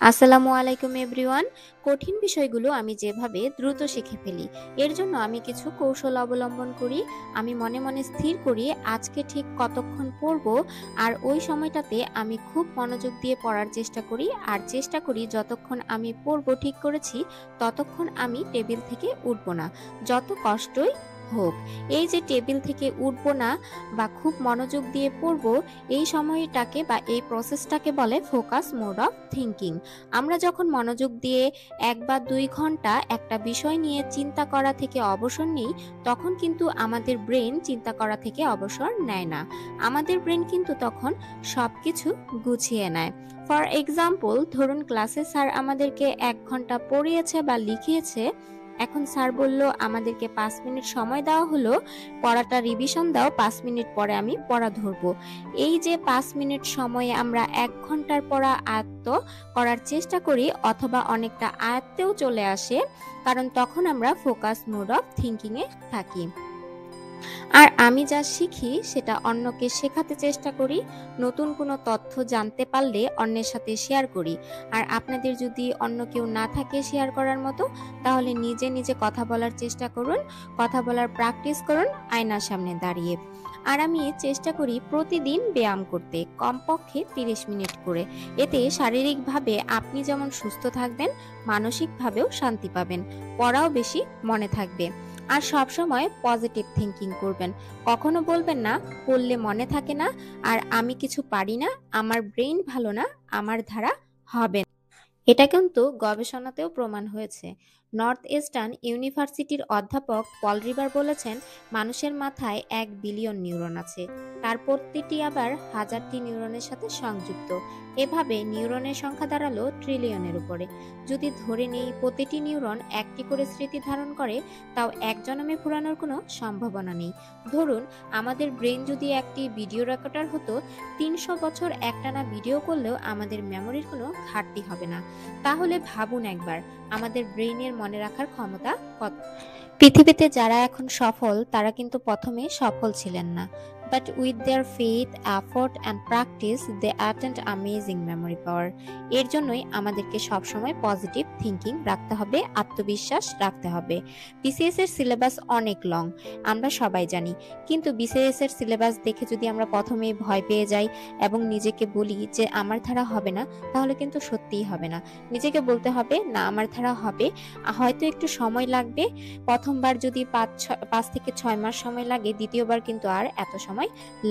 আসসালামু আলাইকুম এভরিওয়ান। কঠিন বিষয়গুলো আমি যেভাবে দ্রুত শিখে ফেলি, এর জন্য আমি কিছু কৌশল অবলম্বন করি। আমি মনে মনে স্থির করি আজকে ঠিক কতক্ষণ পড়ব, আর ওই সময়টাতে আমি খুব মনোযোগ দিয়ে পড়ার চেষ্টা করি। আর চেষ্টা করি যতক্ষণ আমি পড়ব ঠিক করেছি ততক্ষণ আমি টেবিল থেকে উঠব না, যত কষ্টই হোক। এই যে টেবিল থেকে উঠব না বা খুব মনোযোগ দিয়ে পড়ব, এই সময়টাকে বা এই প্রসেসটাকে বলে ফোকাস মোড অফ থিঙ্কিং। আমরা যখন মনোযোগ দিয়ে 1 বা 2 ঘন্টা একটা বিষয় নিয়ে চিন্তা করা থেকে অবসর নিই, তখন কিন্তু আমাদের ব্রেন চিন্তা করা থেকে অবসর নেয় না। আমাদের ব্রেন কিন্তু তখন সবকিছু গুছিয়ে নেয়। ফর এক্সাম্পল, ধরুন ক্লাসে স্যার আমাদেরকে 1 ঘন্টা পড়িয়েছে বা লিখিয়েছে। এখন স্যার বলল আমাদেরকে 5 মিনিট সময় দেওয়া হলো, পড়াটা রিভিশন দাও, 5 মিনিট পরে আমি পড়া ধরবো। এই যে 5 মিনিট সময়ে আমরা 1 ঘন্টার পড়া আয়ত্ত করার চেষ্টা করি, অথবা অনেকটা আয়ত্তেও চলে আসে, কারণ তখন আমরা ফোকাস মোড অফ থিঙ্কিং এ থাকি। আর আমি যা শিখি সেটা অন্যকে শেখাতে চেষ্টা করি। নতুন কোনো তথ্য জানতে পারলে অন্যের সাথে শেয়ার করি। আর আপনাদের যদি অন্য কেউ না থাকে শেয়ার করার মতো, তাহলে নিজে নিজে কথা বলার চেষ্টা করুন, কথা বলার প্র্যাকটিস করুন আয়নার সামনে দাঁড়িয়ে। আর আমি চেষ্টা করি প্রতিদিন ব্যায়াম করতে, কমপক্ষে 30 মিনিট করে। এতে শারীরিকভাবে আপনি যেমন সুস্থ থাকবেন, মানসিকভাবেও শান্তি পাবেন, পড়াও বেশি মনে থাকবে। আর সবসময় পজিটিভ থিঙ্কিং করবেন। কখনো বলবেন না পড়লে মনে থাকে না, আর আমি কিছু পারি না, আমার ব্রেইন ভালো না, আমার দ্বারা হবে না। এটা কিন্তু গবেষণাতেও প্রমাণ হয়েছে। নর্থ ইস্টার্ন ইউনিভার্সিটির অধ্যাপক পল রিভার বলেছেন, মানুষের মাথায় 1 বিলিয়ন নিউরন আছে, তার প্রতিটি আবার 1000টি নিউরনের সাথে সংযুক্ত। এভাবে নিউরনের সংখ্যা দাঁড়ালো ট্রিলিয়নের উপরে। যদি ধরে নেই প্রতিটি নিউরন একটি করে স্মৃতি ধারণ করে, তাও এক জন্মে পুরানোর কোনো সম্ভাবনা নেই। ধরুন আমাদের ব্রেন যদি একটি ভিডিও রেকর্ডার হতো, 300 বছর একটানা ভিডিও করলেও আমাদের মেমোরির কোনো ঘাটতি হবে না। তাহলে ভাবুন একবার, আমাদের ব্রেইনের মনে রাখার ক্ষমতা কত। পৃথিবীতে যারা এখন সফল, তারা কিন্তু প্রথমে সফল ছিলেন না, but with their faith, effort and practice they attend amazing memory power. এর জন্যই আমাদেরকে সবসময় পজিটিভ থিঙ্কিং রাখতে হবে, আত্মবিশ্বাস রাখতে হবে। বিসিএস এর সিলেবাস অনেক লং, আমরা সবাই জানি, কিন্তু বিসিএস এর সিলেবাস দেখে যদি আমরা প্রথমেই ভয় পেয়ে যাই এবং নিজেকে বলি যে আমার দ্বারা হবে না, তাহলে কিন্তু সত্যিই হবে না। নিজেকে বলতে হবে না, আমার দ্বারা হবে, হয়তো একটু সময় লাগবে। প্রথমবার যদি 5 থেকে 6 মাস সময় লাগে, দ্বিতীয়বার কিন্তু আর এত সময়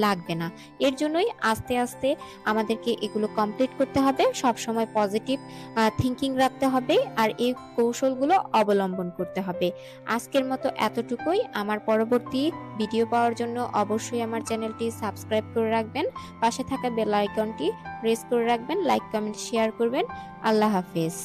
লাগবে না। এর জন্যই আস্তে আস্তে আমাদেরকে এগুলো কমপ্লিট করতে হবে, সব সময় পজিটিভ থিঙ্কিং রাখতে হবে, আর এই কৌশলগুলো অবলম্বন করতে হবে। আজকের মতো এতটুকুই। আমার পরবর্তী ভিডিও পাওয়ার জন্য অবশ্যই আমার চ্যানেলটি সাবস্ক্রাইব করে রাখবেন, পাশে থাকা বেল আইকনটি প্রেস করে রাখবেন, লাইক কমেন্ট শেয়ার করবেন। আল্লাহ হাফেজ।